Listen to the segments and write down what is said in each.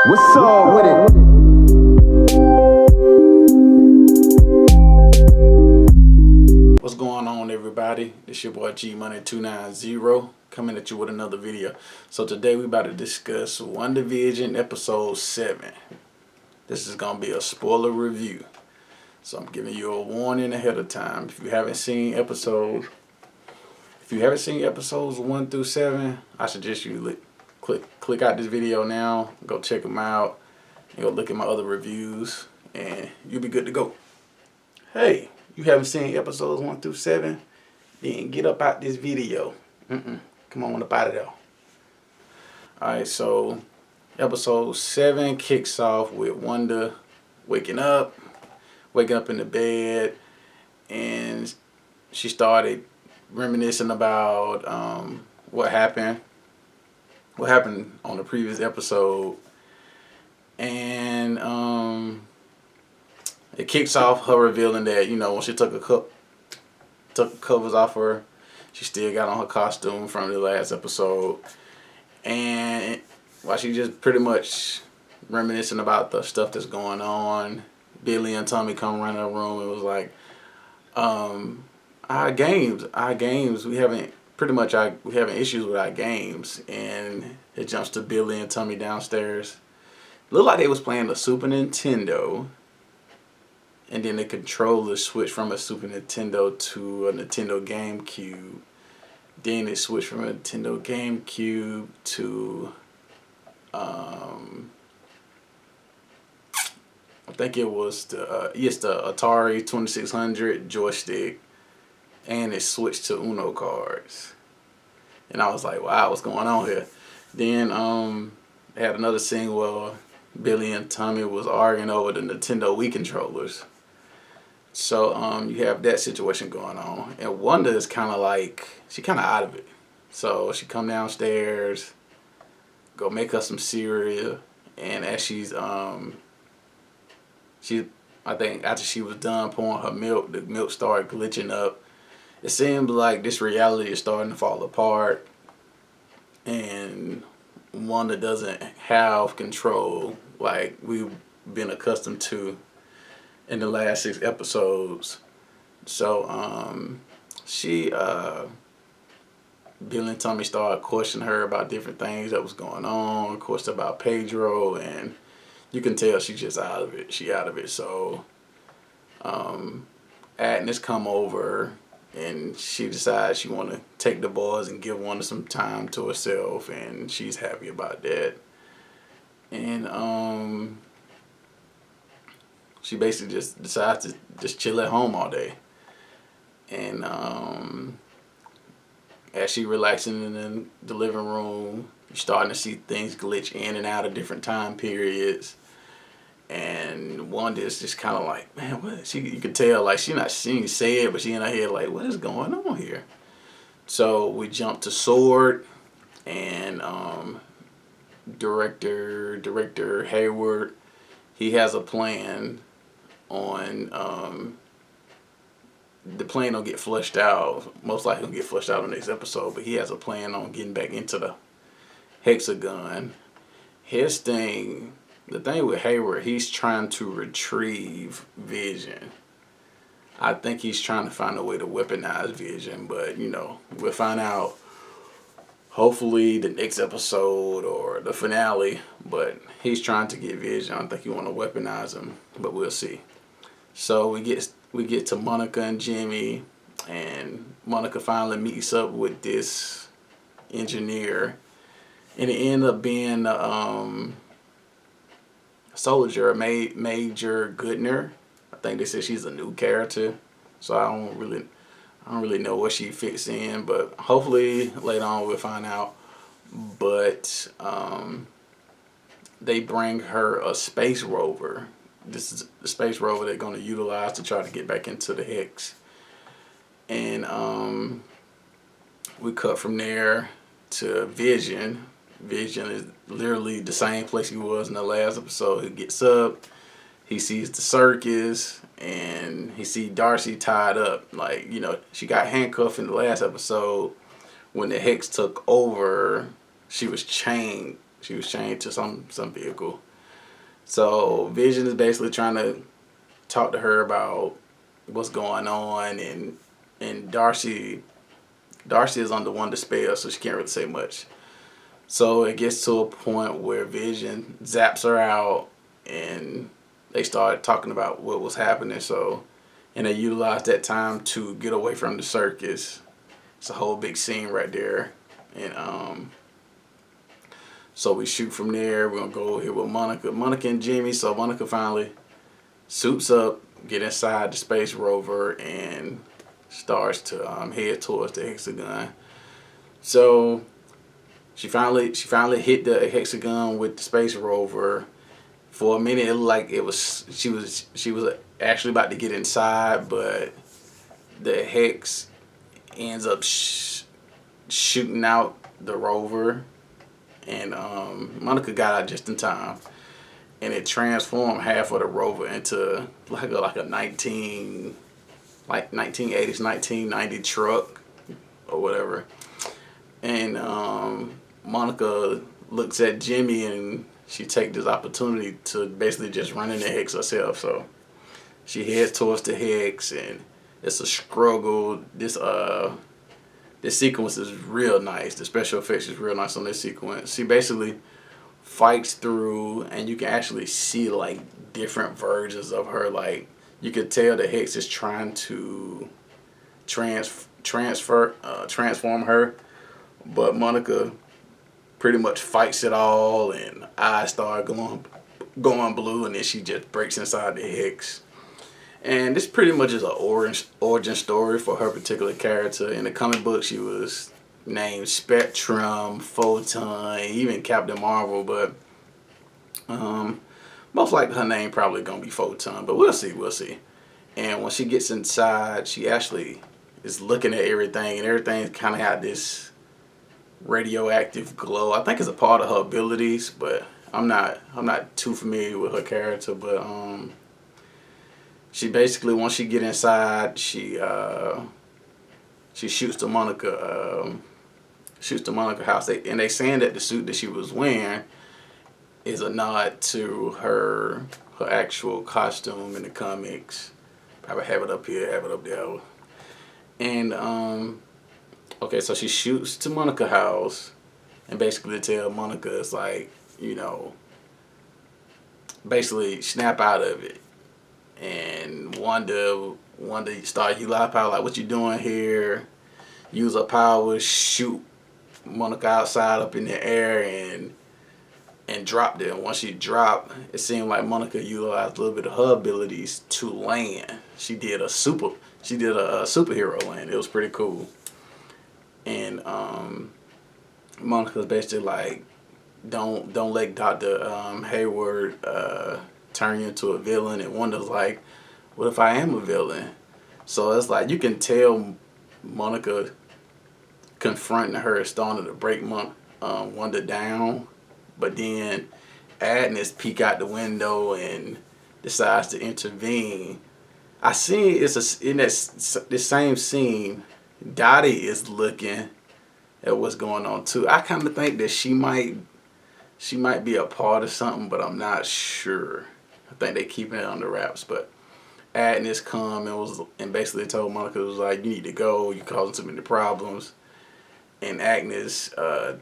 What's up with it? What's going on, everybody? It's your boy G Money 290 coming at you with another video. So today we about to discuss WandaVision episode 7. This is gonna be a spoiler review, so I'm giving you a warning ahead of time. If you haven't seen episodes 1 through 7, I suggest you click out this video now, go check them out, and go look at my other reviews, and you'll be good to go. Hey, you haven't seen episodes 1 through 7? Then get up out this video. Come on up out of there. Alright, so episode 7 kicks off with Wanda waking up in the bed, and she started reminiscing about what happened on the previous episode, and it kicks off her revealing that, when she took the covers off her, she still got on her costume from the last episode, and while she just pretty much reminiscing about the stuff that's going on, Billy and Tommy come around the room and was like, our games, we having issues with our games, and it jumps to Billy and Tommy downstairs. Looked like they was playing the Super Nintendo, and then the controller switched from a Super Nintendo to a Nintendo GameCube. Then it switched from a Nintendo GameCube to I think it was the Atari 2600 joystick, and it switched to Uno cards. And I was like, wow, what's going on here? Then they had another scene where Billy and Tommy was arguing over the Nintendo Wii controllers. So you have that situation going on, and Wanda is kind of out of it. So she come downstairs, go make her some cereal, and as I think after she was done pouring her milk, the milk started glitching up. It seemed like this reality is starting to fall apart, and Wanda doesn't have control like we've been accustomed to in the last 6 episodes. So Bill and Tommy started questioning her about different things that was going on, of course about Pedro, and you can tell she's just out of it. She out of it. So Agnes come over, and she decides she want to take the boys and give Wanda some time to herself, and she's happy about that. And she basically just decides to just chill at home all day. And as she relaxing in the living room, you're starting to see things glitch in and out of different time periods. And Wanda is just kind of like, man, what? You can tell, like, she ain't say it, but she in her head like, what is going on here? So we jump to Sword, and director Hayward, he has a plan on the plan don't get flushed out. Most likely gonna get flushed out in the next episode, but he has a plan on getting back into the hexagon. The thing with Hayward, he's trying to retrieve Vision. I think he's trying to find a way to weaponize Vision, but we'll find out hopefully the next episode or the finale. But he's trying to get Vision. I don't think he want to weaponize him, but we'll see. So we get to Monica and Jimmy, and Monica finally meets up with this engineer, and it ended up being soldier, Major Goodner. I think they said she's a new character, so I don't really know where she fits in, but hopefully later on we'll find out. But they bring her a space rover. This is the space rover they're going to utilize to try to get back into the Hex. And we cut from there to Vision. Vision is literally the same place he was in the last episode. He gets up, he sees the circus, and he sees Darcy tied up. Like, she got handcuffed in the last episode. When the Hex took over, she was chained. She was chained to some vehicle. So Vision is basically trying to talk to her about what's going on, and Darcy is under one spell, so she can't really say much. So it gets to a point where Vision zaps her out, and they start talking about what was happening. So, and they utilize that time to get away from the circus. It's a whole big scene right there, and so we shoot from there. We're gonna go here with Monica and Jimmy. So Monica finally suits up, get inside the space rover, and starts to head towards the hexagon. So she finally hit the hexagon with the space rover. For a minute, it looked like she was actually about to get inside, but the hex ends up shooting out the rover, and Monica got out just in time, and it transformed half of the rover into like a 1980s 1990 truck or whatever. And Monica looks at Jimmy, and she takes this opportunity to basically just run in the hex herself. So she heads towards the hex, and it's a struggle. This sequence is real nice. The special effects is real nice on this sequence. She basically fights through, and you can actually see like different versions of her. Like you could tell the hex is trying to transform her, but Monica pretty much fights it all, and eyes start going blue, and then she just breaks inside the hex. And this pretty much is an origin story for her particular character. In the comic book, she was named Spectrum, Photon, even Captain Marvel, but most likely her name probably gonna be Photon, but we'll see. And when she gets inside, she actually is looking at everything, and everything's kind of got this radioactive glow. I think it's a part of her abilities, but I'm not too familiar with her character. But she basically, once she get inside, she shoots the Monica house. They saying that the suit that she was wearing is a nod to her actual costume in the comics. Probably have it up here, have it up there. And okay, so she shoots to Monica house, and basically tell Monica, it's like, basically snap out of it. And Wanda start use her power, like, what you doing here? Use her power, shoot Monica outside up in the air, and dropped it. And once she dropped, it seemed like Monica utilized a little bit of her abilities to land. She did a superhero land. It was pretty cool. And Monica's basically like, don't let Dr. Hayward turn you into a villain. And Wanda's like, what if I am a villain? So it's like you can tell Monica confronting her starting to break Wanda down, but then Agnes peek out the window and decides to intervene. I seen in this same scene, Dottie is looking at what's going on too. I kind of think that she might be a part of something, but I'm not sure. I think they keeping it under wraps. But Agnes come and basically told Monica, it was like, you need to go. You're causing too many problems. And Agnes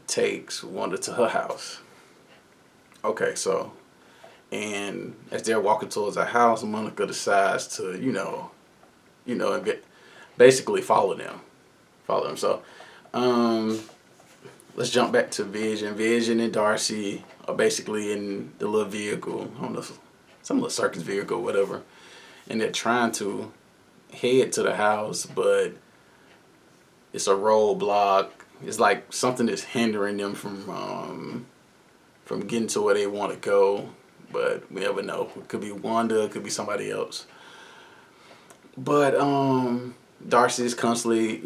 takes Wanda to her house. Okay, so, and as they're walking towards the house, Monica decides to, basically follow them. So, let's jump back to Vision. Vision and Darcy are basically in the little vehicle, I don't know, some little circus vehicle, whatever, and they're trying to head to the house, but it's a roadblock. It's like something that's hindering them from getting to where they want to go, but we never know. It could be Wanda, it could be somebody else. But Darcy's constantly,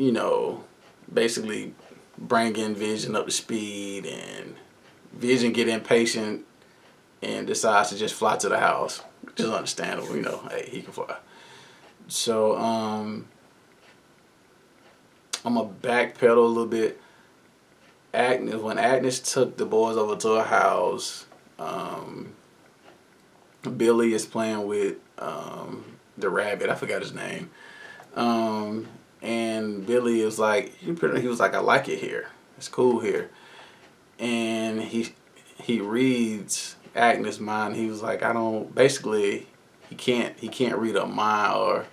basically bringing Vision up to speed, and Vision get impatient and decides to just fly to the house, which is understandable. Hey, he can fly. So I'm gonna backpedal a little bit. When Agnes took the boys over to her house, Billy is playing with the rabbit. I forgot his name. And Billy is like, he was like, I like it here. It's cool here. And he reads Agnes' mind. He was like, I don't. Basically, he can't read her mind, or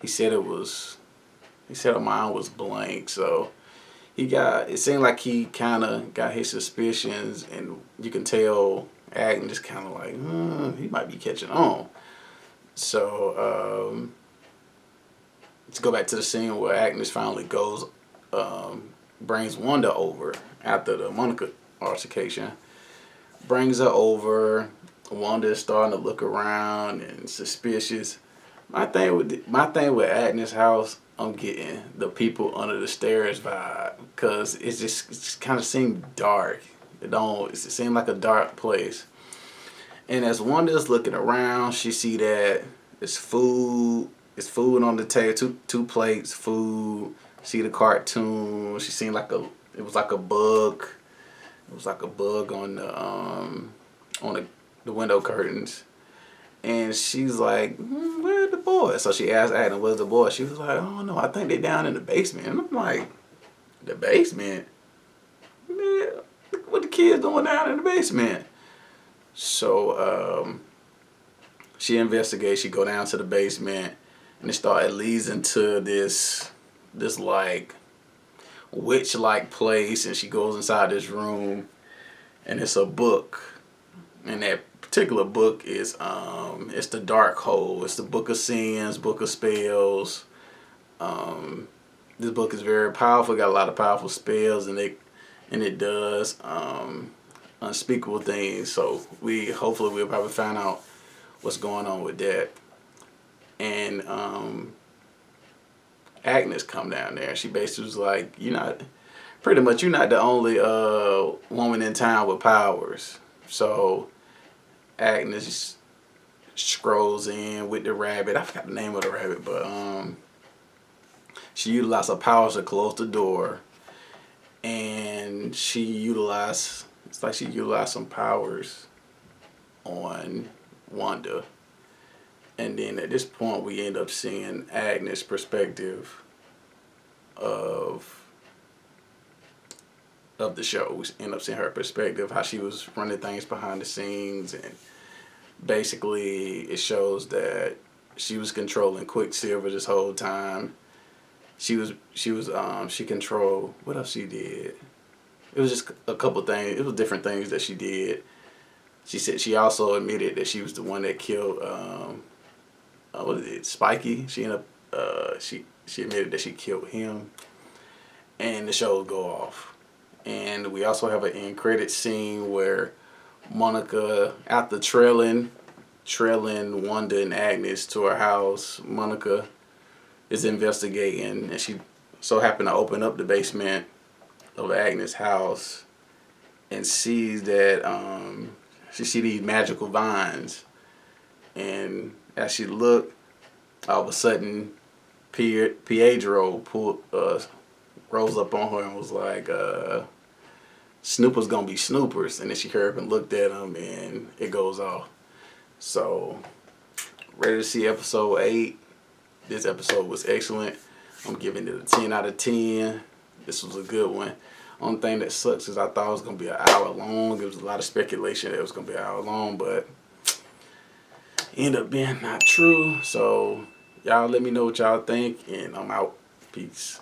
he said her mind was blank. So it seemed like he kind of got his suspicions, and you can tell Agnes kind of like, he might be catching on. So let's go back to the scene where Agnes finally goes, brings Wanda over after the Monica altercation. Brings her over. Wanda is starting to look around and suspicious. My thing with Agnes' house, I'm getting the people under the stairs vibe, because it just kind of seemed dark. It seemed like a dark place. And as Wanda's looking around, she see that it's food. It's food on the table, two plates, food. See the cartoon. She seen it was like a bug. It was like a bug on the window curtains. And she's like, where's the boys? So she asked Adam, where's the boys? She was like, oh no, I think they're down in the basement. And I'm like, the basement? Man, what the kids doing down in the basement? So she investigates. She go down to the basement, and it leads into this like witch-like place, and she goes inside this room, and it's a book, and that particular book is it's the Dark Hole. It's the Book of Sins, Book of Spells. This book is very powerful. Got a lot of powerful spells, and it does unspeakable things. So hopefully we'll probably find out what's going on with that. And Agnes come down there. She basically was like, you're not the only woman in town with powers. So Agnes scrolls in with the rabbit. I forgot the name of the rabbit, but she utilized her powers to close the door, and she utilized some powers on Wanda. And then at this point, we end up seeing Agnes' perspective of the show. We end up seeing her perspective, how she was running things behind the scenes, and basically it shows that she was controlling Quicksilver this whole time. She controlled, what else she did? It was just a couple things. It was different things that she did. She said she also admitted that she was the one that killed what is it, Spikey. She ended up she admitted that she killed him, and the show would go off. And we also have an end credit scene where Monica, after trailing Wanda and Agnes to her house, Monica is investigating, and she so happened to open up the basement of Agnes' house and sees that she see these magical vines. And as she looked, all of a sudden Pietro rose up on her and was like, Snooper's gonna be Snoopers. And then she heard and looked at him, and it goes off. So, ready to see episode 8. This episode was excellent. I'm giving it a 10 out of 10. This was a good one. Only thing that sucks is I thought it was going to be an hour long. There was a lot of speculation that it was going to be an hour long, but ended up being not true. So, y'all let me know what y'all think, and I'm out. Peace.